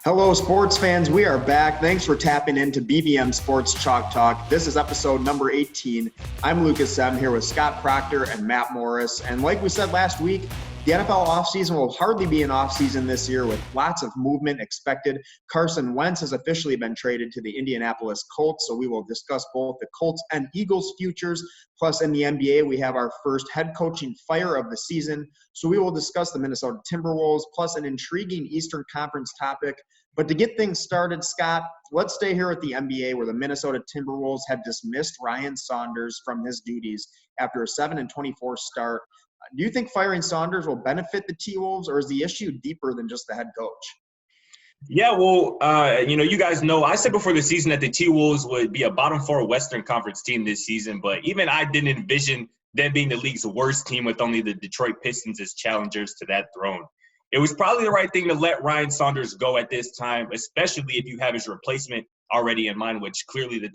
Hello, sports fans. We are back. Thanks for tapping into BVM Sports Chalk Talk. This is episode number 18. I'm Lucas Semb here with Scott Procter and Matt Morris. And like we said last week, the NFL offseason will hardly be an offseason this year with lots of movement expected. Carson Wentz has officially been traded to the Indianapolis Colts, so we will discuss both the Colts and Eagles futures. Plus, in the NBA, we have our first head coaching fire of the season. So we will discuss the Minnesota Timberwolves, plus an intriguing Eastern Conference topic. But to get things started, Scott, let's stay here at the NBA, where the Minnesota Timberwolves have dismissed Ryan Saunders from his duties after a 7-24 start. Do you think firing Saunders will benefit the T-Wolves, or is the issue deeper than just the head coach? Yeah, well, you guys know I said before the season that the T-Wolves would be a bottom four Western Conference team this season, but even I didn't envision them being the league's worst team with only the Detroit Pistons as challengers to that throne. It was probably the right thing to let Ryan Saunders go at this time, especially if you have his replacement already in mind, which clearly the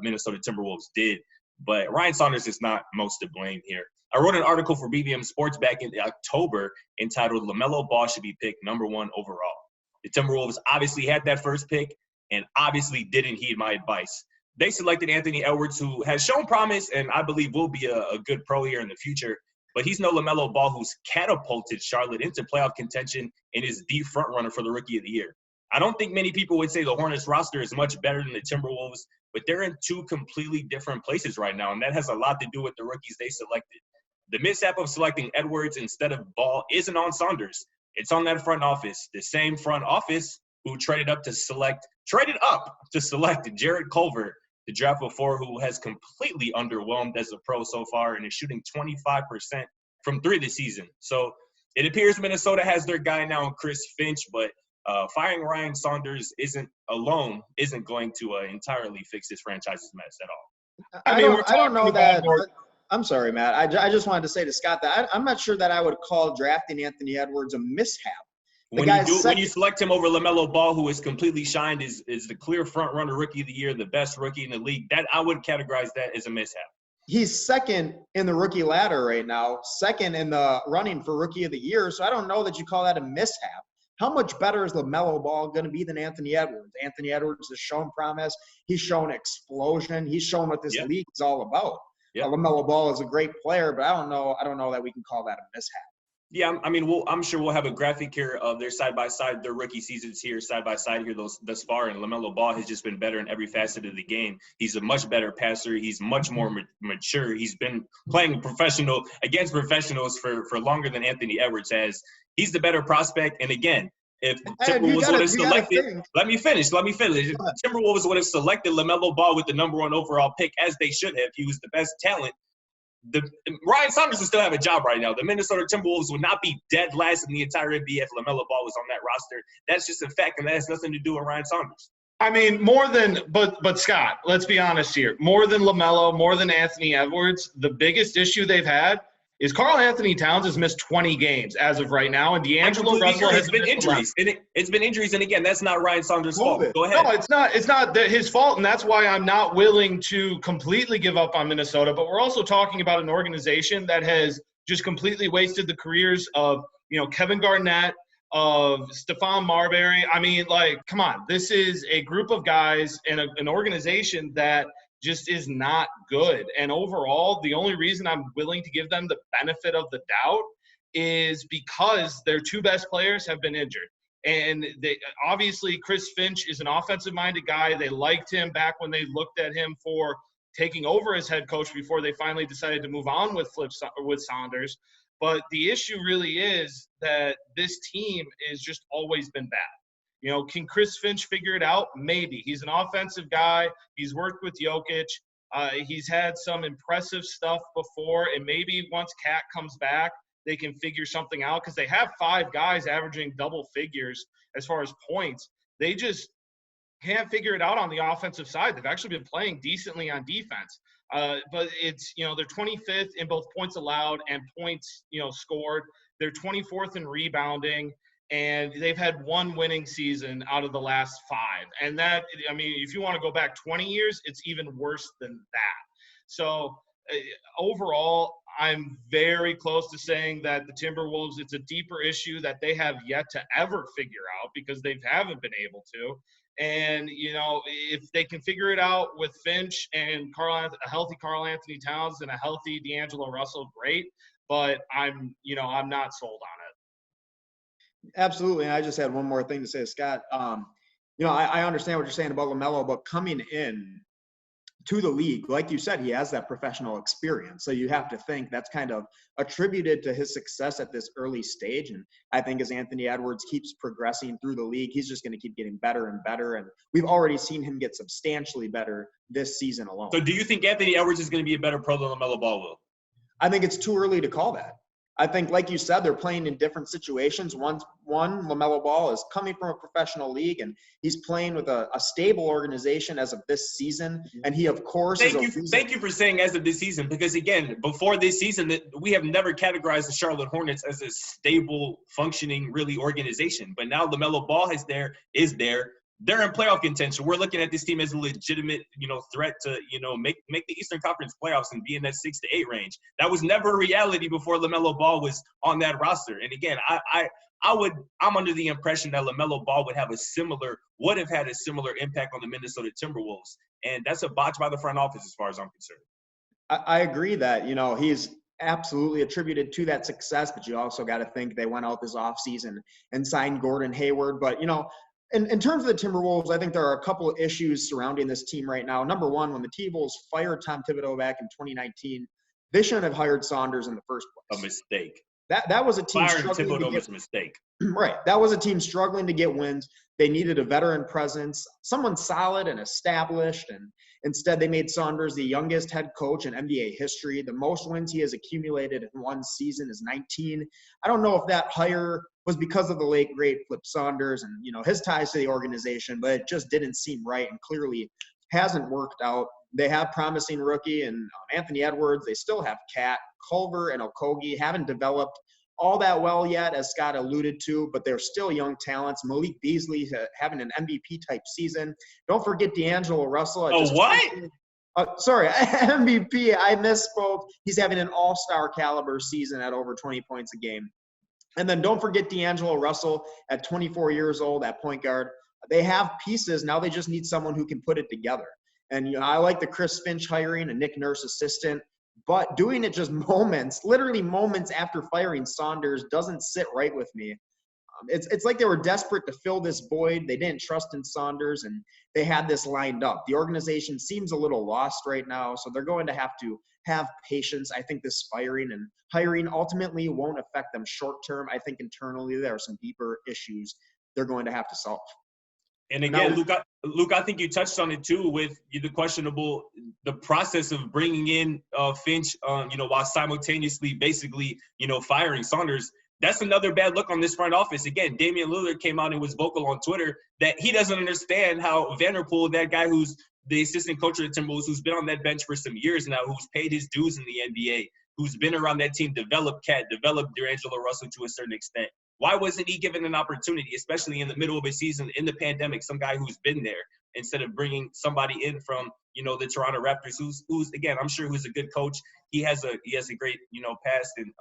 Minnesota Timberwolves did. But Ryan Saunders is not most to blame here. I wrote an article for BVM Sports back in October entitled LaMelo Ball should be picked number 1 overall. The Timberwolves obviously had that first pick and obviously didn't heed my advice. They selected Anthony Edwards, who has shown promise and I believe will be a good pro here in the future. But he's no LaMelo Ball, who's catapulted Charlotte into playoff contention and is the front runner for the Rookie of the Year. I don't think many people would say the Hornets roster is much better than the Timberwolves, but they're in two completely different places right now, and that has a lot to do with the rookies they selected. The mishap of selecting Edwards instead of Ball isn't on Saunders. It's on that front office, the same front office who traded up to select Jared Culver, the draft before, who has completely underwhelmed as a pro so far and is shooting 25% from 3 this season. So it appears Minnesota has their guy now, Chris Finch, but firing Ryan Saunders isn't going to entirely fix this franchise's mess at all. I don't know that. I'm sorry, Matt. I just wanted to say to Scott that I'm not sure that I would call drafting Anthony Edwards a mishap. When you select him over LaMelo Ball, who is completely shined, is the clear front runner Rookie of the Year, the best rookie in the league, that I would categorize that as a mishap. He's second in the rookie ladder right now, second in the running for Rookie of the Year. So I don't know that you call that a mishap. How much better is LaMelo Ball going to be than Anthony Edwards? Anthony Edwards has shown promise. He's shown explosion. He's shown what this league is all about. Yep. LaMelo Ball is a great player, but I don't know that we can call that a mishap. Yeah, I mean, I'm sure we'll have a graphic here of their side-by-side, their rookie seasons here, side-by-side here thus far, and LaMelo Ball has just been better in every facet of the game. He's a much better passer. He's much more mature. He's been playing against professionals for longer than Anthony Edwards has. He's the better prospect, and again, if Timberwolves would have selected – let me finish. If Timberwolves would have selected LaMelo Ball with the number 1 overall pick, as they should have, he was the best talent, Ryan Saunders would still have a job right now. The Minnesota Timberwolves would not be dead last in the entire NBA if LaMelo Ball was on that roster. That's just a fact, and that has nothing to do with Ryan Saunders. I mean, but Scott, let's be honest here. More than LaMelo, more than Anthony Edwards, the biggest issue they've had is Karl Anthony Towns has missed 20 games as of right now, and D'Angelo Russell has been injuries. It's been injuries, and again, that's not Ryan Saunders' fault. Go ahead. No, it's not his fault, and that's why I'm not willing to completely give up on Minnesota. But we're also talking about an organization that has just completely wasted the careers of Kevin Garnett, of Stephon Marbury. I mean, come on, this is a group of guys and an organization that just is not good. And overall, the only reason I'm willing to give them the benefit of the doubt is because their 2 best players have been injured. And obviously Chris Finch is an offensive-minded guy. They liked him back when they looked at him for taking over as head coach before they finally decided to move on with Saunders. But the issue really is that this team has just always been bad. Can Chris Finch figure it out? Maybe. He's an offensive guy. He's worked with Jokic. He's had some impressive stuff before, and maybe once Cat comes back, they can figure something out because they have 5 guys averaging double figures as far as points. They just can't figure it out on the offensive side. They've actually been playing decently on defense. But it's, they're 25th in both points allowed and points, scored. They're 24th in rebounding. And they've had 1 winning season out of the last 5. And that, I mean, if you want to go back 20 years, it's even worse than that. So overall, I'm very close to saying that the Timberwolves, it's a deeper issue that they have yet to ever figure out because they haven't been able to. And, if they can figure it out with Finch and a healthy Karl Anthony Towns and a healthy D'Angelo Russell, great. But I'm not sold on it. Absolutely. And I just had one more thing to say, Scott. I understand what you're saying about LaMelo, but coming in to the league, like you said, he has that professional experience. So you have to think that's kind of attributed to his success at this early stage. And I think as Anthony Edwards keeps progressing through the league, he's just going to keep getting better and better. And we've already seen him get substantially better this season alone. So do you think Anthony Edwards is going to be a better pro than LaMelo Ball will? I think it's too early to call that. I think, like you said, they're playing in different situations. One, LaMelo Ball is coming from a professional league, and he's playing with a stable organization as of this season. And he, of course, Thank you for saying as of this season, because, again, before this season, we have never categorized the Charlotte Hornets as a stable, functioning, really organization. But now LaMelo Ball is there. They're in playoff contention. We're looking at this team as a legitimate, threat to, make the Eastern Conference playoffs and be in that 6 to 8 range. That was never a reality before LaMelo Ball was on that roster. And again, I'm under the impression that LaMelo Ball would have had a similar impact on the Minnesota Timberwolves. And that's a botch by the front office as far as I'm concerned. I agree that, he's absolutely attributed to that success, but you also got to think they went out this offseason and signed Gordon Hayward. But, in terms of the Timberwolves, I think there are a couple of issues surrounding this team right now. Number one, when the T-Wolves fired Tom Thibodeau back in 2019, they shouldn't have hired Saunders in the first place. A mistake. That was a team struggling Thibodeau was a mistake. Right. That was a team struggling to get wins. They needed a veteran presence, someone solid and established, and instead they made Saunders the youngest head coach in NBA history. The most wins he has accumulated in one season is 19. I don't know if that hire was because of the late, great Flip Saunders and, his ties to the organization, but it just didn't seem right and clearly hasn't worked out. They have promising rookie and Anthony Edwards. They still have Cat, Culver, and Okogie. Haven't developed all that well yet, as Scott alluded to, but they're still young talents. Malik Beasley having an MVP-type season. Don't forget D'Angelo Russell. MVP. I misspoke. He's having an all-star caliber season at over 20 points a game. And then don't forget D'Angelo Russell at 24 years old at point guard. They have pieces. Now they just need someone who can put it together. And, I like the Chris Finch hiring, a Nick Nurse assistant. But doing it just literally moments after firing Saunders doesn't sit right with me. It's like they were desperate to fill this void. They didn't trust in Saunders, and they had this lined up. The organization seems a little lost right now, so they're going to have patience. I think this firing and hiring ultimately won't affect them short term. I think internally there are some deeper issues they're going to have to solve. And again, Luke, I think you touched on it too with the process of bringing in Finch, while simultaneously basically, firing Saunders. That's another bad look on this front office. Again, Damian Lillard came out and was vocal on Twitter that he doesn't understand how Vanderpool, that guy who's the assistant coach of the Timberwolves, who's been on that bench for some years now, who's paid his dues in the NBA, who's been around that team, developed D'Angelo Russell to a certain extent. Why wasn't he given an opportunity, especially in the middle of a season, in the pandemic, some guy who's been there, instead of bringing somebody in from, the Toronto Raptors, who's again, I'm sure who's a good coach. He has a great, past and,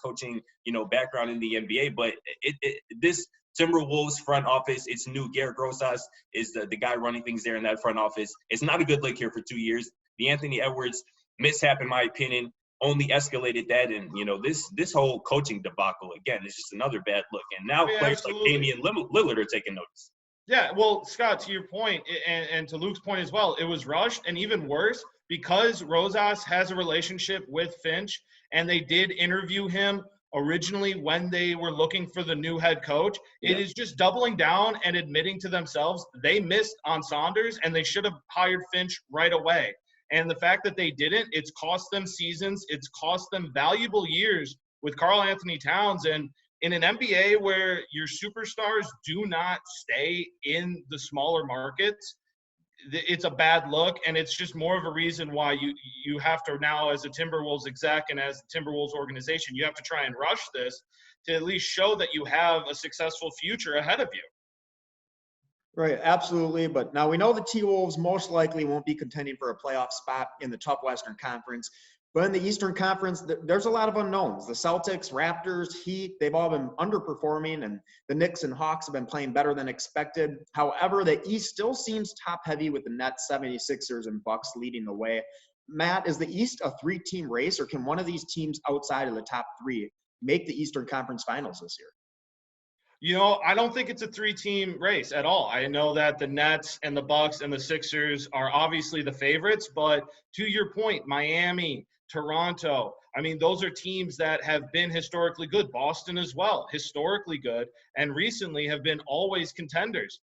coaching, background in the NBA. But this Timberwolves front office, it's new. Garrett Rosas is the guy running things there in that front office. It's not a good look here for 2 years. The Anthony Edwards mishap, in my opinion, only escalated that. And, this whole coaching debacle, again, is just another bad look. And now players like Damian Lillard are taking notice. Yeah, well, Scott, to your point, and to Luke's point as well, it was rushed, and even worse, because Rosas has a relationship with Finch, and they did interview him originally when they were looking for the new head coach. It is just doubling down and admitting to themselves they missed on Saunders, and they should have hired Finch right away. And the fact that they didn't, it's cost them seasons. It's cost them valuable years with Karl Anthony Towns. And in an NBA where your superstars do not stay in the smaller markets, it's a bad look. And it's just more of a reason why you have to now, as a Timberwolves exec and as the Timberwolves organization, you have to try and rush this to at least show that you have a successful future ahead of you. Right, absolutely. But now we know the T-Wolves most likely won't be contending for a playoff spot in the tough Western Conference. But in the Eastern Conference, there's a lot of unknowns. The Celtics, Raptors, Heat, they've all been underperforming, and the Knicks and Hawks have been playing better than expected. However, the East still seems top-heavy with the Nets, 76ers, and Bucks leading the way. Matt, is the East a three-team race, or can one of these teams outside of the top three make the Eastern Conference Finals this year? I don't think it's a three-team race at all. I know that the Nets and the Bucks and the Sixers are obviously the favorites, but to your point, Miami, Toronto, I mean, those are teams that have been historically good. Boston as well, historically good, and recently have been always contenders.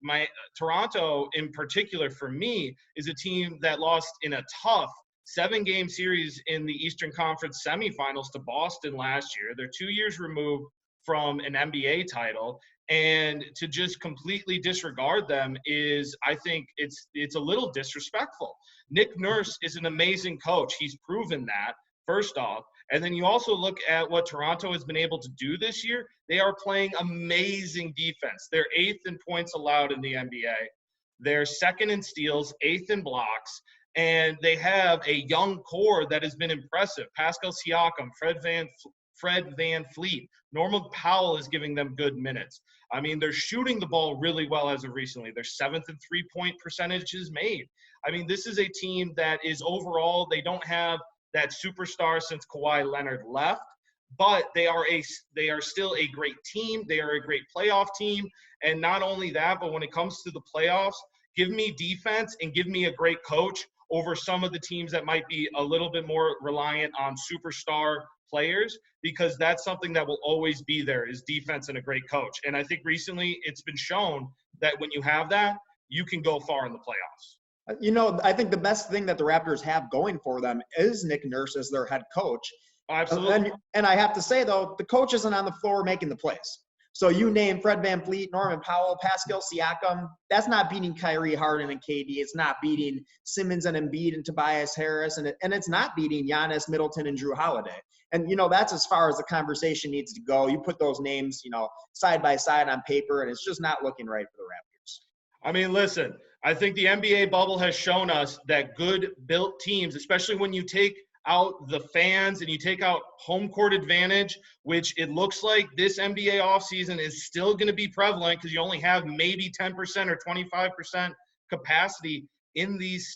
My Toronto in particular for me is a team that lost in a tough 7-game series in the Eastern Conference semifinals to Boston last year. They're 2 years removed from an NBA title, and to just completely disregard them is, I think it's a little disrespectful. Nick Nurse is an amazing coach. He's proven that, first off. And then you also look at what Toronto has been able to do this year. They are playing amazing defense. They're 8th in points allowed in the NBA. They're 2nd in steals, 8th in blocks, and they have a young core that has been impressive. Pascal Siakam, Fred Van Fleet. Norman Powell is giving them good minutes. I mean, they're shooting the ball really well as of recently. They're 7th in three-point percentages made. I mean, this is a team that is overall, they don't have that superstar since Kawhi Leonard left, but they are still a great team. They are a great playoff team. And not only that, but when it comes to the playoffs, give me defense and give me a great coach over some of the teams that might be a little bit more reliant on superstar players, because that's something that will always be there, is defense and a great coach. And I think recently it's been shown that when you have that, you can go far in the playoffs. I think the best thing that the Raptors have going for them is Nick Nurse as their head coach. Absolutely. And I have to say, though, the coach isn't on the floor making the plays. So you name Fred Van Fleet, Norman Powell, Pascal Siakam. That's not beating Kyrie, Harden, and KD. It's not beating Simmons and Embiid and Tobias Harris. And it's not beating Giannis, Middleton, and Drew Holiday. And, that's as far as the conversation needs to go. You put those names, side by side on paper, and it's just not looking right for the Raptors. I mean, listen, I think the NBA bubble has shown us that good-built teams, especially when you take out the fans and you take out home court advantage, which it looks like this NBA offseason is still going to be prevalent because you only have maybe 10% or 25% capacity in these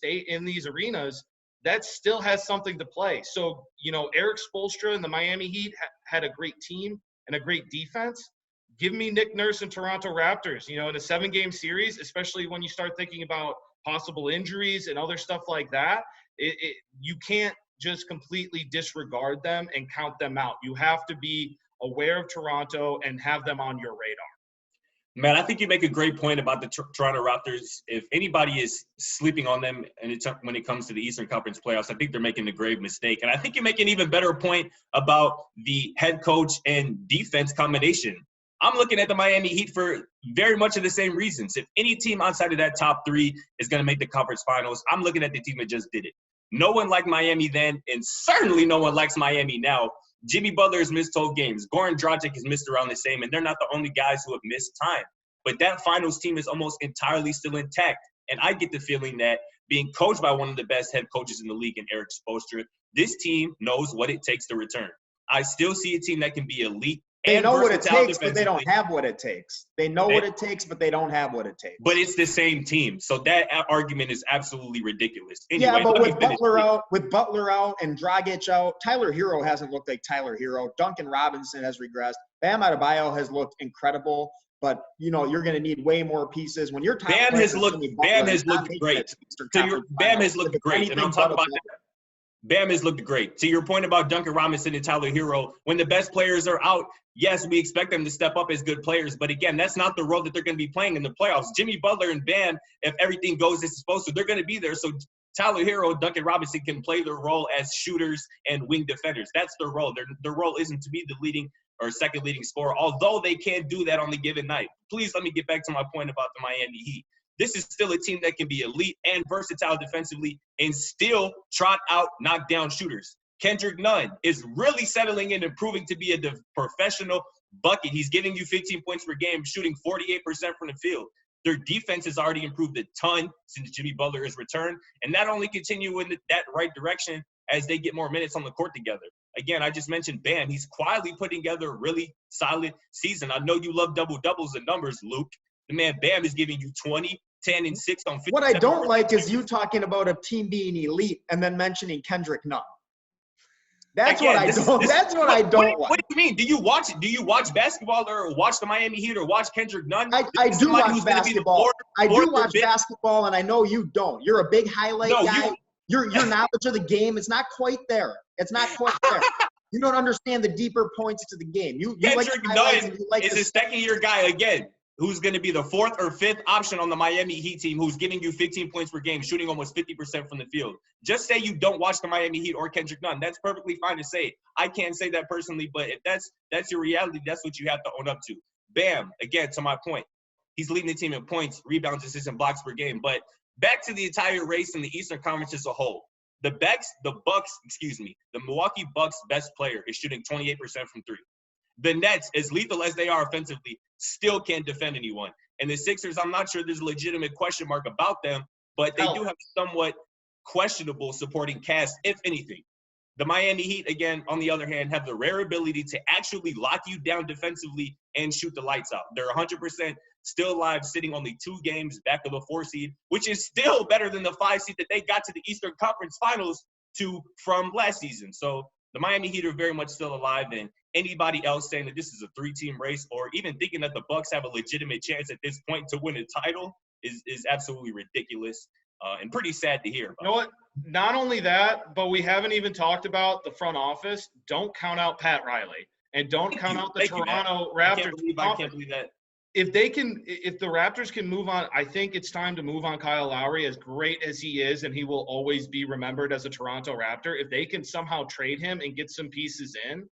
arenas, that still has something to play. So, Eric Spoelstra and the Miami Heat had a great team and a great defense. Give me Nick Nurse and Toronto Raptors, in a 7-game series, especially when you start thinking about possible injuries and other stuff like that. You can't just completely disregard them and count them out. You have to be aware of Toronto and have them on your radar. Man, I think you make a great point about the Toronto Raptors. If anybody is sleeping on them when it comes to the Eastern Conference playoffs, I think they're making a grave mistake. And I think you make an even better point about the head coach and defense combination. I'm looking at the Miami Heat for very much of the same reasons. If any team outside of that top three is going to make the conference finals, I'm looking at the team that just did it. No one liked Miami then, and certainly no one likes Miami now. Jimmy Butler has missed 12 games. Goran Dragic has missed around the same, and they're not the only guys who have missed time. But that finals team is almost entirely still intact. And I get the feeling that being coached by one of the best head coaches in the league in Eric Spoelstra, this team knows what it takes to return. I still see a team that can be elite. They know what it takes, but they don't have what it takes. They know what it takes, but they don't have what it takes. But it's the same team. So that argument is absolutely ridiculous. Anyway, yeah, but with Butler out and Dragic out, Tyler Hero hasn't looked like Tyler Hero. Duncan Robinson has regressed. Bam Adebayo has looked incredible. But, you're going to need way more pieces. When you're Bam has looked great. Bam has looked great. And I'll talk about that. Bam has looked great. To your point about Duncan Robinson and Tyler Hero, when the best players are out, yes, we expect them to step up as good players. But again, that's not the role that they're going to be playing in the playoffs. Jimmy Butler and Bam, if everything goes as it's supposed to, they're going to be there. So Tyler Hero, Duncan Robinson can play their role as shooters and wing defenders. That's their role. Their role isn't to be the leading or second leading scorer, although they can do that on the given night. Please let me get back to my point about the Miami Heat. This is still a team that can be elite and versatile defensively and still trot out knockdown shooters. Kendrick Nunn is really settling in and proving to be a professional bucket. He's giving you 15 points per game, shooting 48% from the field. Their defense has already improved a ton since Jimmy Butler has returned, and that only continue in that right direction as they get more minutes on the court together. Again, I just mentioned Bam. He's quietly putting together a really solid season. I know you love double-doubles and numbers, Luke. The man Bam is giving you 20, 10, and 6 on 50. What I don't like is you talking about a team being elite and then mentioning Kendrick Nunn. That's what I don't like. What do you mean? Do you watch basketball or watch the Miami Heat or watch Kendrick Nunn? I do watch basketball. I do watch basketball, and I know you don't. You're a big highlight guy. Your knowledge of the game is not quite there. It's not quite there. You don't understand the deeper points to the game. Kendrick Nunn is a second-year guy again, who's going to be the 4th or 5th option on the Miami Heat team, who's giving you 15 points per game, shooting almost 50% from the field. Just say you don't watch the Miami Heat or Kendrick Nunn. That's perfectly fine to say. I can't say that personally, but if that's your reality, that's what you have to own up to. Bam, again, to my point, he's leading the team in points, rebounds, assists, and blocks per game. But back to the entire race in the Eastern Conference as a whole. The Milwaukee Bucks' best player is shooting 28% from three. The Nets, as lethal as they are offensively, still can't defend anyone. And the Sixers, I'm not sure there's a legitimate question mark about them, but they do have somewhat questionable supporting cast, if anything. The Miami Heat, again, on the other hand, have the rare ability to actually lock you down defensively and shoot the lights out. They're 100% still alive, sitting only 2 games back of the 4 seed, which is still better than the 5 seed that they got to the Eastern Conference Finals from last season. So the Miami Heat are very much still alive, and anybody else saying that this is a 3-team race or even thinking that the Bucks have a legitimate chance at this point to win a title is absolutely ridiculous and pretty sad to hear about. You know what? Not only that, but we haven't even talked about the front office. Don't count out Pat Riley, and don't count out the Toronto Raptors. I can't believe that. If the Raptors can move on, I think it's time to move on Kyle Lowry, as great as he is, and he will always be remembered as a Toronto Raptor. If they can somehow trade him and get some pieces in,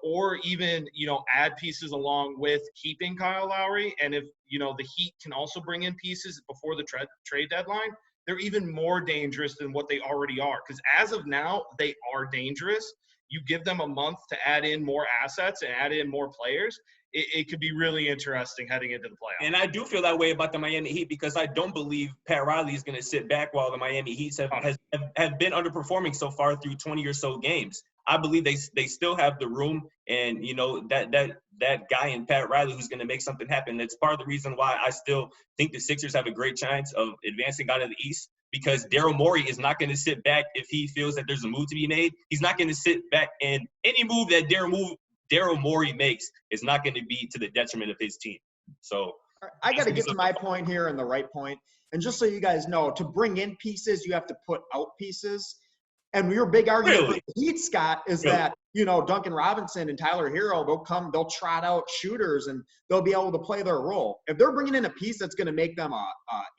or even, add pieces along with keeping Kyle Lowry, and if, the Heat can also bring in pieces before the trade deadline, they're even more dangerous than what they already are. Because as of now, they are dangerous. You give them a month to add in more assets and add in more players, it could be really interesting heading into the playoffs. And I do feel that way about the Miami Heat because I don't believe Pat Riley is going to sit back while the Miami Heat have been underperforming so far through 20 or so games. I believe they still have the room and, that guy in Pat Riley who's going to make something happen. That's part of the reason why I still think the Sixers have a great chance of advancing out of the East because Daryl Morey is not going to sit back if he feels that there's a move to be made. He's not going to sit back, and any move that Daryl Morey makes is not going to be to the detriment of his team. So I got to get to my point here and the right point. And just so you guys know, to bring in pieces, you have to put out pieces. And your big argument for the Heat, Scott, is that, Duncan Robinson and Tyler Hero, they'll trot out shooters and they'll be able to play their role. If they're bringing in a piece that's going to make them a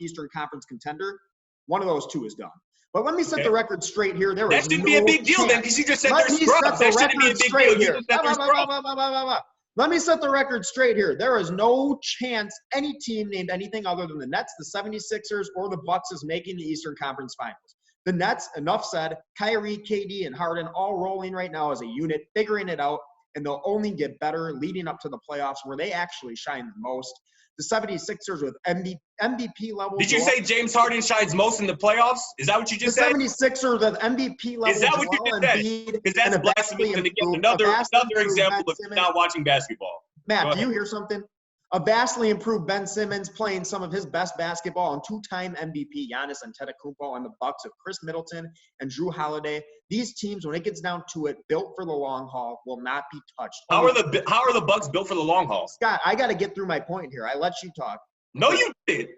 Eastern Conference contender, one of those two is done. But let me set the record straight here. That shouldn't be a big deal then because you just said they're scrubs. That shouldn't be a big deal. You just said they're scrubs. Let me set the record straight here. There is no chance any team named anything other than the Nets, the 76ers, or the Bucks is making the Eastern Conference Finals. The Nets, enough said, Kyrie, KD, and Harden all rolling right now as a unit, figuring it out, and they'll only get better leading up to the playoffs where they actually shine the most. The 76ers with MVP levels. Did you say James Harden shines most in the playoffs? Is that what you just said? The 76ers with MVP levels. Is that what you just said? Because that's blasphemy. And again, another example of not watching basketball. Matt, do you hear something? A vastly improved Ben Simmons playing some of his best basketball and 2-time MVP Giannis Antetokounmpo and the Bucks of Chris Middleton and Drew Holiday. These teams, when it gets down to it, built for the long haul, will not be touched. How are the Bucks built for the long haul? Scott, I got to get through my point here. I let you talk. No, you did.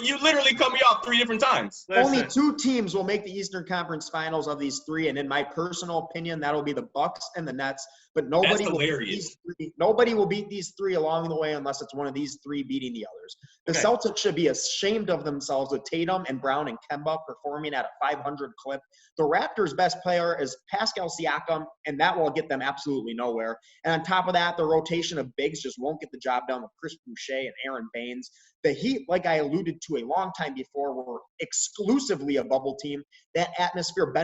You literally cut me off 3 different times. Only 2 teams will make the Eastern Conference Finals of these 3, and in my personal opinion, that'll be the Bucks and the Nets. But nobody will beat these 3 along the way unless it's one of these 3 beating the others. The Celtics should be ashamed of themselves with Tatum and Brown and Kemba performing at a 500 clip. The Raptors' best player is Pascal Siakam, and that will get them absolutely nowhere. And on top of that, the rotation of bigs just won't get the job done with Chris Boucher and Aaron Baines. The Heat, like I alluded to a long time before, were exclusively a bubble team. That atmosphere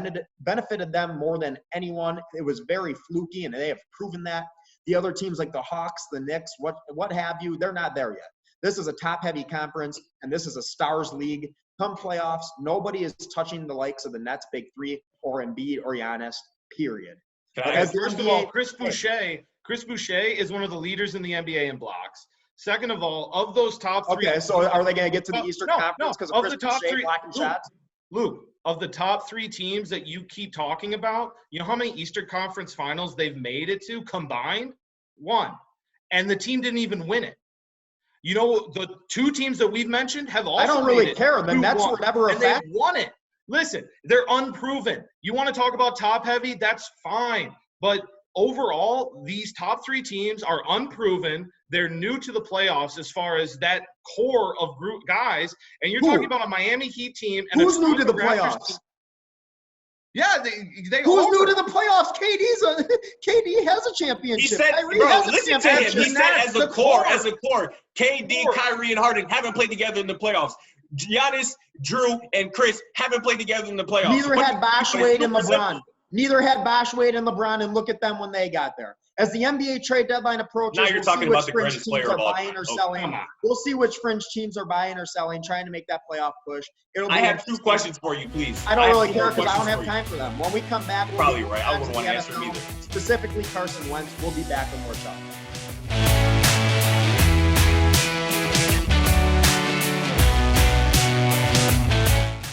benefited them more than anyone. It was very fluky, and they have proven that. The other teams like the Hawks, the Knicks, what have you, they're not there yet. This is a top-heavy conference, and this is a stars league. Come playoffs, nobody is touching the likes of the Nets' big three or Embiid or Giannis, period. First of all, Chris Boucher is one of the leaders in the NBA in blocks. Second of all, of those top three. Okay, so are they going to get to the Eastern Conference because of Chris Boucher blocking shots? Luke, of the top three teams that you keep talking about, you know how many Eastern Conference finals they've made it to combined? One. And the team didn't even win it. You know, the two teams that we've mentioned have also. I don't really care. The Nets were never a factor. They won it. Listen, they're unproven. You want to talk about top heavy? That's fine. But overall, these top three teams are unproven. They're new to the playoffs as far as that core of group guys. And you're talking about a Miami Heat team. And who's new to the playoffs? Yeah, who's new to the playoffs? KD has a championship. He said, listen to him. He said as a core, KD, Kyrie, and Harden haven't played together in the playoffs. Giannis, Drew, and Chris haven't played together in the playoffs. Neither had Bosh, Wade, and LeBron. Neither had Bosh, Wade, and LeBron, and look at them when they got there. As the NBA trade deadline approaches, now you're talking about the greatest player of all time. We'll see which fringe teams are buying or selling, trying to make that playoff push. I have two questions for you, please. I don't really care because I don't have time for them. When we come back, we'll probably right. I wouldn't want to answer them either. Specifically, Carson Wentz. We'll be back with more talk.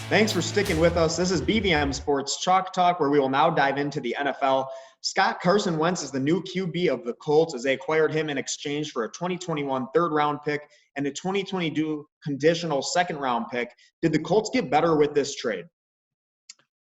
Thanks for sticking with us. This is BVM Sports Chalk Talk, where we will now dive into the NFL. Scott, Carson Wentz is the new QB of the Colts as they acquired him in exchange for a 2021 third-round pick and a 2022 conditional second-round pick. Did the Colts get better with this trade?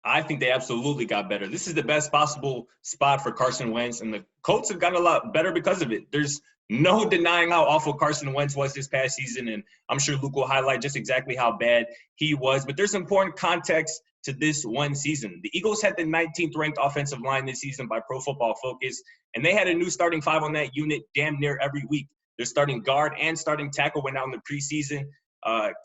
I think they absolutely got better. This is the best possible spot for Carson Wentz, and the Colts have gotten a lot better because of it. There's no denying how awful Carson Wentz was this past season, and I'm sure Luke will highlight just exactly how bad he was. But there's important context to this one season. The Eagles had the 19th ranked offensive line this season by Pro Football Focus, and they had a new starting five on that unit damn near every week. Their starting guard and starting tackle went out in the preseason.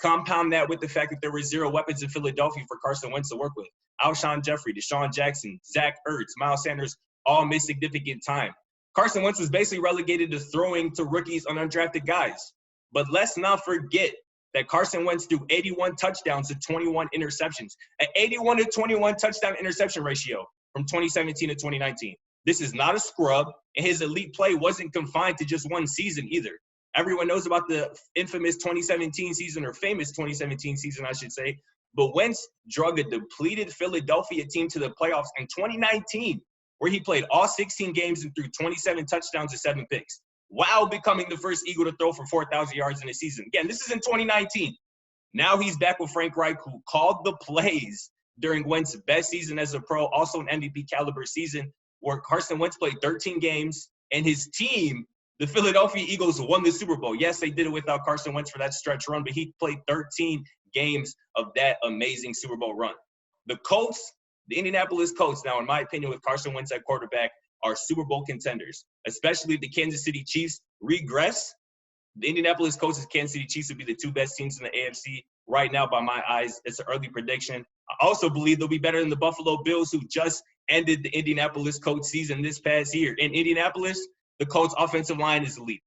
Compound that with the fact that there were zero weapons in Philadelphia for Carson Wentz to work with. Alshon Jeffrey, Deshaun Jackson, Zach Ertz, Miles Sanders all missed significant time. Carson Wentz was basically relegated to throwing to rookies on undrafted guys. But let's not forget that Carson Wentz threw 81 touchdowns to 21 interceptions, an 81 to 21 touchdown interception ratio from 2017 to 2019. This is not a scrub, and his elite play wasn't confined to just one season either. Everyone knows about the infamous 2017 season, or famous 2017 season, I should say. But Wentz drug a depleted Philadelphia team to the playoffs in 2019, where he played all 16 games and threw 27 touchdowns and 7 picks, while becoming the first Eagle to throw for 4,000 yards in a season. Again, this is in 2019. Now he's back with Frank Reich, who called the plays during Wentz's best season as a pro, also an MVP caliber season, where Carson Wentz played 13 games, and his team, the Philadelphia Eagles, won the Super Bowl. Yes, they did it without Carson Wentz for that stretch run, but he played 13 games of that amazing Super Bowl run. The Colts, the Indianapolis Colts, now in my opinion, with Carson Wentz at quarterback, are Super Bowl contenders, especially if the Kansas City Chiefs regress. The Indianapolis Colts and Kansas City Chiefs would be the two best teams in the AFC right now by my eyes. It's an early prediction. I also believe they'll be better than the Buffalo Bills, who just ended the Indianapolis Colts season this past year. In Indianapolis, the Colts offensive line is elite.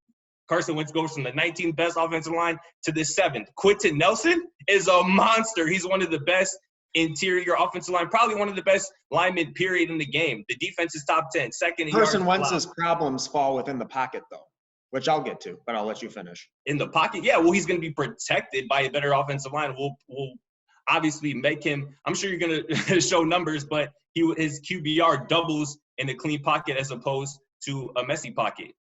Carson Wentz goes from the 19th best offensive line to the 7th. Quentin Nelson is a monster. He's one of the best interior offensive line, probably one of the best linemen, period, in the game. The defense is top 10, second in yards. Carson Wentz's problems fall within the pocket, though, which I'll get to, but I'll let you finish. In the pocket? Yeah, well, he's going to be protected by a better offensive line. We'll obviously make him – I'm sure you're going to show numbers, but his QBR doubles in a clean pocket as opposed to a messy pocket.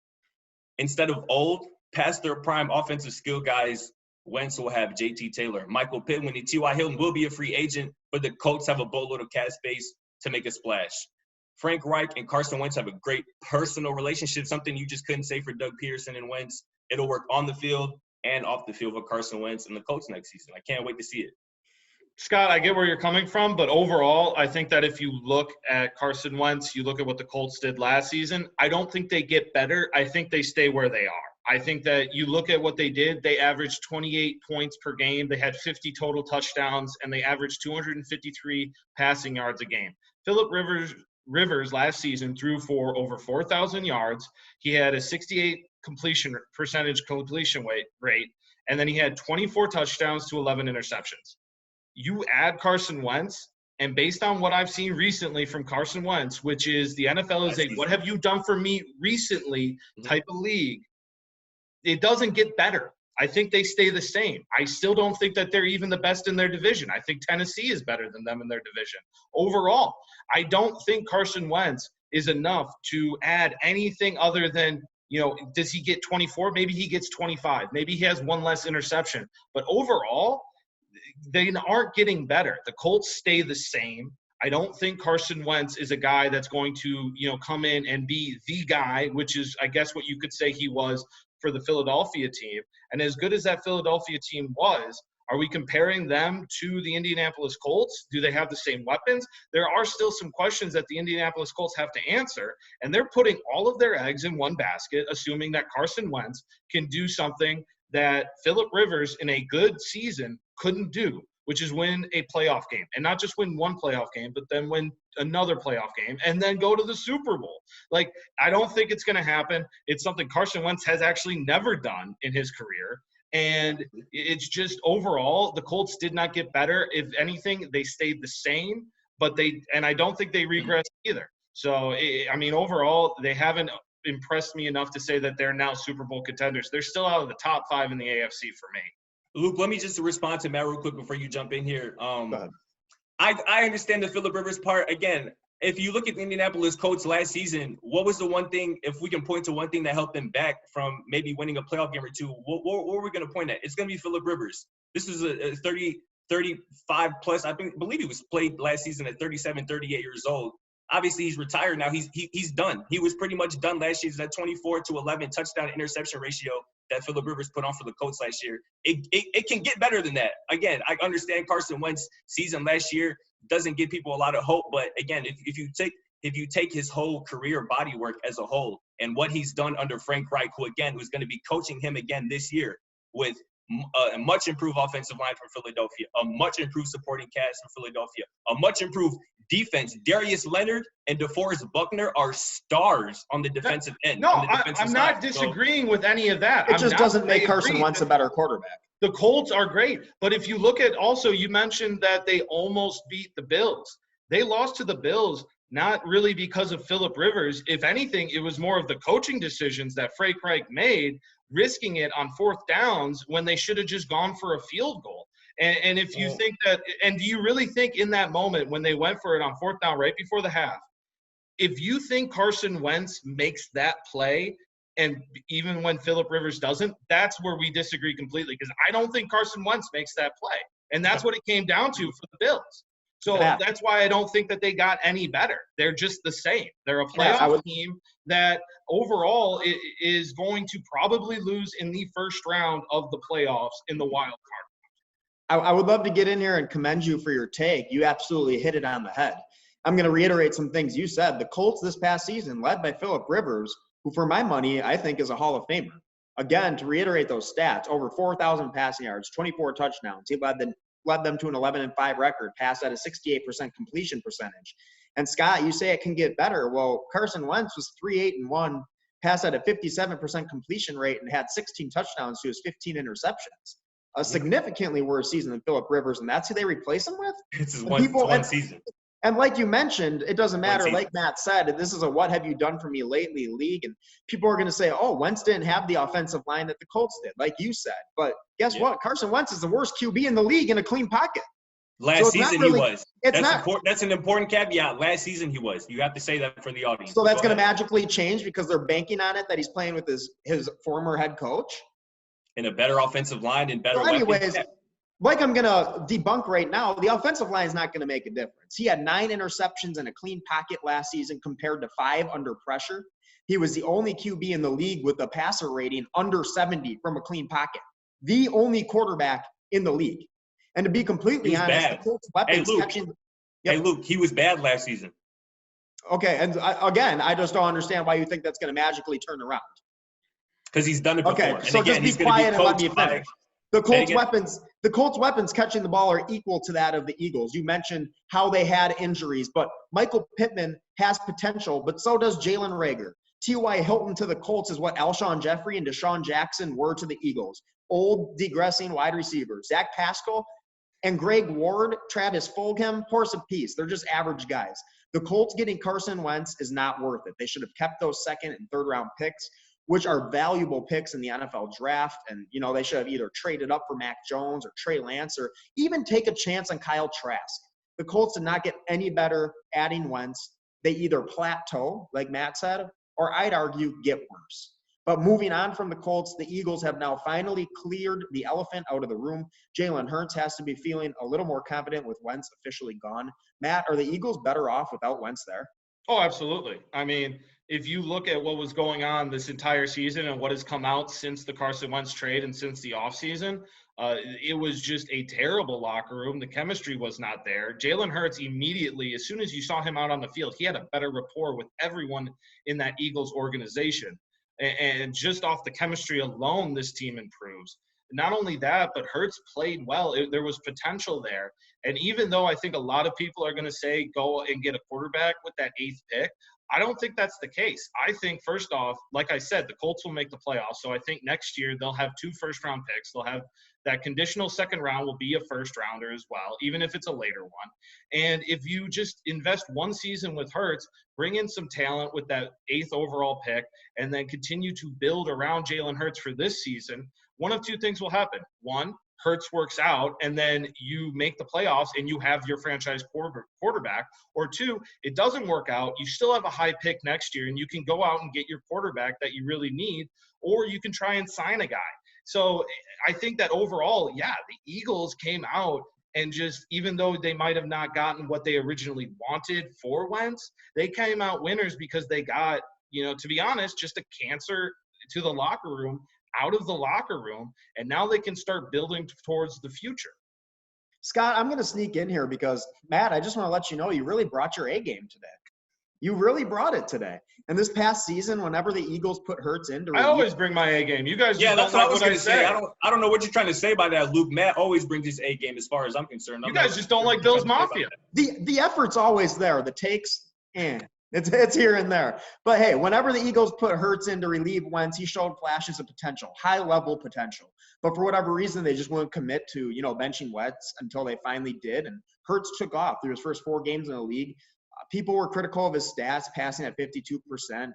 Instead of old, past their prime offensive skill guys, Wentz will have JT Taylor. Michael Pittman and T.Y. Hilton will be a free agent, but the Colts have a boatload of cap space to make a splash. Frank Reich and Carson Wentz have a great personal relationship, something you just couldn't say for Doug Peterson and Wentz. It'll work on the field and off the field with Carson Wentz and the Colts next season. I can't wait to see it. Scott, I get where you're coming from, but overall, I think that if you look at Carson Wentz, you look at what the Colts did last season, I don't think they get better. I think they stay where they are. I think that you look at what they did, they averaged 28 points per game. They had 50 total touchdowns, and they averaged 253 passing yards a game. Phillip Rivers last season threw for over 4,000 yards. He had a 68% completion rate, and then he had 24 touchdowns to 11 interceptions. You add Carson Wentz, and based on what I've seen recently from Carson Wentz, which is the NFL is a what have you done for me recently type of league, it doesn't get better. I think they stay the same. I still don't think that they're even the best in their division. I think Tennessee is better than them in their division. Overall, I don't think Carson Wentz is enough to add anything other than, does he get 24? Maybe he gets 25. Maybe he has one less interception. But overall, they aren't getting better. The Colts stay the same. I don't think Carson Wentz is a guy that's going to, come in and be the guy, which is, I guess, what you could say he was for the Philadelphia team. And as good as that Philadelphia team was, are we comparing them to the Indianapolis Colts? Do they have the same weapons? There are still some questions that the Indianapolis Colts have to answer, and they're putting all of their eggs in one basket, assuming that Carson Wentz can do something that Phillip Rivers in a good season couldn't do, which is win a playoff game. And not just win one playoff game, but then win another playoff game and then go to the Super Bowl. Like, I don't think it's going to happen. It's something Carson Wentz has actually never done in his career. And it's just overall, the Colts did not get better. If anything, they stayed the same, and I don't think they regressed either. So, overall, they haven't impressed me enough to say that they're now Super Bowl contenders. They're still out of the top 5 in the AFC for me. Luke, let me just respond to Matt real quick before you jump in here. I understand the Phillip Rivers part. Again, if you look at the Indianapolis Colts last season, what was the one thing, if we can point to one thing that helped them back from maybe winning a playoff game or two, what are we going to point at? It's going to be Phillip Rivers. This is a 35 plus. I believe he was played last season at 37, 38 years old. Obviously, he's retired now. He's done. He was pretty much done last year. That 24-11 touchdown interception ratio that Phillip Rivers put on for the Colts last year. It can get better than that. Again, I understand Carson Wentz's season last year doesn't give people a lot of hope, but again, if you take his whole career body work as a whole and what he's done under Frank Reich, who's going to be coaching him again this year with a much improved offensive line from Philadelphia, a much improved supporting cast from Philadelphia, a much improved defense. Darius Leonard and DeForest Buckner are stars on the defensive end. No, I'm not disagreeing with any of that. It just doesn't make Carson Wentz a better quarterback. The Colts are great. But if you look at also, you mentioned that they almost beat the Bills. They lost to the Bills not really because of Phillip Rivers. If anything, it was more of the coaching decisions that Frank Reich made, risking it on fourth downs when they should have just gone for a field goal. And if you think that – and do you really think in that moment when they went for it on fourth down right before the half, if you think Carson Wentz makes that play, and even when Phillip Rivers doesn't, that's where we disagree completely, because I don't think Carson Wentz makes that play. And that's what it came down to for the Bills. So that's why I don't think that they got any better. They're just the same. They're a playoff team that overall is going to probably lose in the first round of the playoffs in the wild card. I would love to get in here and commend you for your take. You absolutely hit it on the head. I'm going to reiterate some things you said. The Colts this past season, led by Phillip Rivers, who for my money I think is a Hall of Famer. Again, to reiterate those stats, over 4,000 passing yards, 24 touchdowns. He led them to an 11-5 record, passed at a 68% completion percentage. And Scott, you say it can get better. Well, Carson Wentz was 3-8-1, passed at a 57% completion rate, and had 16 touchdowns to his 15 interceptions. A significantly worse season than Phillip Rivers, and that's who they replace him with? It's one season. And like you mentioned, it doesn't matter. Like Matt said, this is a what have you done for me lately league. And people are going to say, oh, Wentz didn't have the offensive line that the Colts did, like you said. But guess what? Carson Wentz is the worst QB in the league in a clean pocket. Last season he was. That's an important caveat. Last season he was. You have to say that for the audience. So that's going to magically change because they're banking on it that he's playing with his former head coach. And a better offensive line and better weapons. Like I'm going to debunk right now, the offensive line is not going to make a difference. He had 9 interceptions in a clean pocket last season compared to 5 under pressure. He was the only QB in the league with a passer rating under 70 from a clean pocket. The only quarterback in the league. And to be completely honest, the Colts Weapons Hey, Luke, he was bad last season. Okay, and I just don't understand why you think that's going to magically turn around. Because he's done it before. Okay, so just be quiet and let me finish. The Colts weapons catching the ball are equal to that of the Eagles. You mentioned how they had injuries, but Michael Pittman has potential, but so does Jalen Reagor. T.Y. Hilton to the Colts is what Alshon Jeffrey and Deshaun Jackson were to the Eagles. Old, degressing wide receivers. Zach Pascal and Greg Ward, Travis Fulgham, horse of peace. They're just average guys. The Colts getting Carson Wentz is not worth it. They should have kept those second and third round picks, which are valuable picks in the NFL draft. And, they should have either traded up for Mac Jones or Trey Lance or even take a chance on Kyle Trask. The Colts did not get any better adding Wentz. They either plateau, like Matt said, or I'd argue get worse. But moving on from the Colts, the Eagles have now finally cleared the elephant out of the room. Jalen Hurts has to be feeling a little more confident with Wentz officially gone. Matt, are the Eagles better off without Wentz there? Oh, absolutely. I mean, if you look at what was going on this entire season and what has come out since the Carson Wentz trade and since the offseason, it was just a terrible locker room. The chemistry was not there. Jalen Hurts immediately, as soon as you saw him out on the field, he had a better rapport with everyone in that Eagles organization. And just off the chemistry alone, this team improves. Not only that, but Hurts played well. There was potential there. And even though I think a lot of people are going to say go and get a quarterback with that 8th pick, I don't think that's the case. I think, first off, like I said, the Colts will make the playoffs. So I think next year they'll have 2 first-round picks. They'll have that conditional second round will be a first-rounder as well, even if it's a later one. And if you just invest one season with Hurts, bring in some talent with that 8th overall pick, and then continue to build around Jalen Hurts for this season, one of 2 things will happen. One, Hurts works out, and then you make the playoffs and you have your franchise quarterback. Or 2, it doesn't work out. You still have a high pick next year, and you can go out and get your quarterback that you really need, or you can try and sign a guy. So I think that overall, the Eagles came out and just, even though they might have not gotten what they originally wanted for Wentz, they came out winners because they got, to be honest, just a cancer to the locker room, out of the locker room, and now they can start building towards the future. Scott, I'm going to sneak in here because, Matt, I just want to let you know you really brought your A game today. You really brought it today. And this past season, whenever the Eagles put Hurts in, I always bring my A game. You guys, that's what I was going to say. I don't know what you're trying to say by that, Luke. Matt always brings his A game, as far as I'm concerned. You guys just don't like Bills Mafia. The effort's always there. The takes, it's here and there. But hey, whenever the Eagles put Hurts in to relieve Wentz, he showed flashes of potential, high level potential. But for whatever reason, they just wouldn't commit to benching Wentz until they finally did. And Hurts took off through his first 4 games in the league. People were critical of his stats, passing at 52%,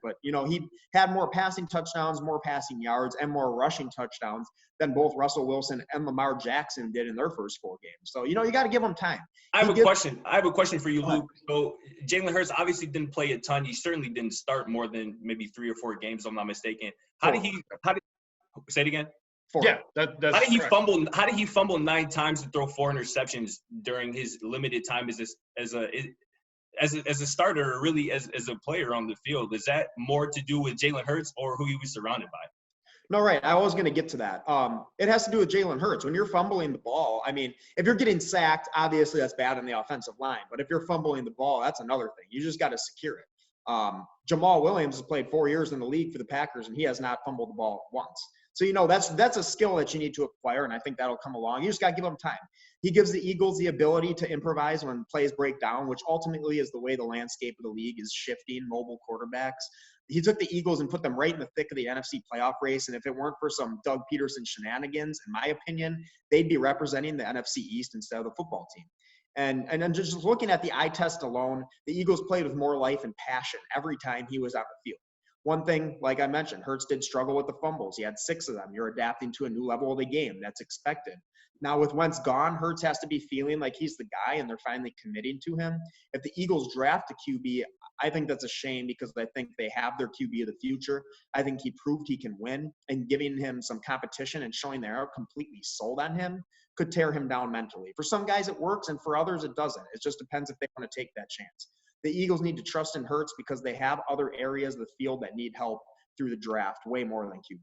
but, he had more passing touchdowns, more passing yards, and more rushing touchdowns than both Russell Wilson and Lamar Jackson did in their first 4 games. So, you got to give them time. I have a question for you, Luke. So Jalen Hurts obviously didn't play a ton. He certainly didn't start more than maybe 3 or 4 games, if I'm not mistaken. How did say it again? 4. Yeah, that's how did he correct. fumble? How did he fumble 9 times to throw 4 interceptions during his limited time as a starter, or really as a player on the field? Is that more to do with Jalen Hurts or who he was surrounded by? No, right. I was going to get to that. It has to do with Jalen Hurts. When you're fumbling the ball, I mean, if you're getting sacked, obviously that's bad on the offensive line. But if you're fumbling the ball, that's another thing. You just got to secure it. Jamal Williams has played 4 years in the league for the Packers, and he has not fumbled the ball once. So, that's a skill that you need to acquire, and I think that'll come along. You just got to give him time. He gives the Eagles the ability to improvise when plays break down, which ultimately is the way the landscape of the league is shifting, mobile quarterbacks. He took the Eagles and put them right in the thick of the NFC playoff race, and if it weren't for some Doug Peterson shenanigans, in my opinion, they'd be representing the NFC East instead of the football team. And then just looking at the eye test alone, the Eagles played with more life and passion every time he was on the field. One thing, like I mentioned, Hurts did struggle with the fumbles. He had 6 of them. You're adapting to a new level of the game. That's expected. Now, with Wentz gone, Hurts has to be feeling like he's the guy, and they're finally committing to him. If the Eagles draft a QB, I think that's a shame because I think they have their QB of the future. I think he proved he can win, and giving him some competition and showing they are completely sold on him could tear him down mentally. For some guys, it works, and for others, it doesn't. It just depends if they want to take that chance. The Eagles need to trust in Hurts because they have other areas of the field that need help through the draft way more than QB.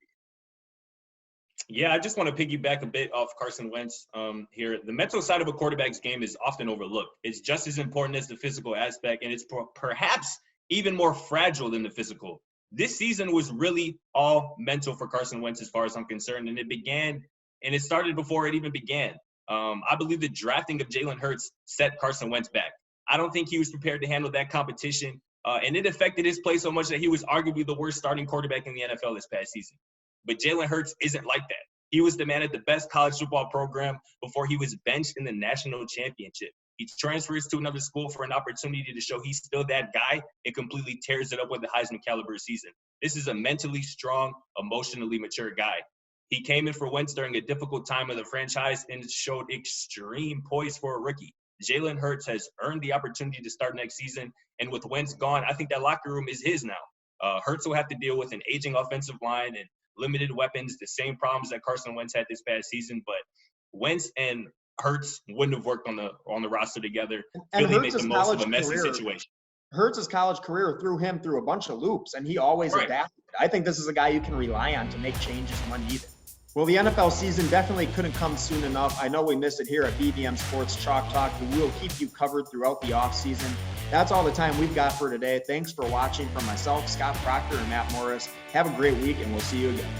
Yeah, I just want to piggyback a bit off Carson Wentz here. The mental side of a quarterback's game is often overlooked. It's just as important as the physical aspect, and it's perhaps even more fragile than the physical. This season was really all mental for Carson Wentz as far as I'm concerned, and it started before it even began. I believe the drafting of Jalen Hurts set Carson Wentz back. I don't think he was prepared to handle that competition And it affected his play so much that he was arguably the worst starting quarterback in the NFL this past season. But Jalen Hurts isn't like that. He was the man at the best college football program before he was benched in the national championship. He transfers to another school for an opportunity to show he's still that guy and completely tears it up with the Heisman caliber season. This is a mentally strong, emotionally mature guy. He came in for Wentz during a difficult time of the franchise and showed extreme poise for a rookie. Jalen Hurts has earned the opportunity to start next season, and with Wentz gone, I think that locker room is his now. Hurts will have to deal with an aging offensive line and limited weapons, the same problems that Carson Wentz had this past season, but Wentz and Hurts wouldn't have worked on the roster together. And really made the most of a messy career, situation. Hurts' college career threw him through a bunch of loops, and he always adapted. I think this is a guy you can rely on to make changes when needed. Well, the NFL season definitely couldn't come soon enough. I know we missed it here at BVM Sports Chalk Talk, but we'll keep you covered throughout the offseason. That's all the time we've got for today. Thanks for watching. From myself, Scott Procter, and Matt Morris. Have a great week, and we'll see you again.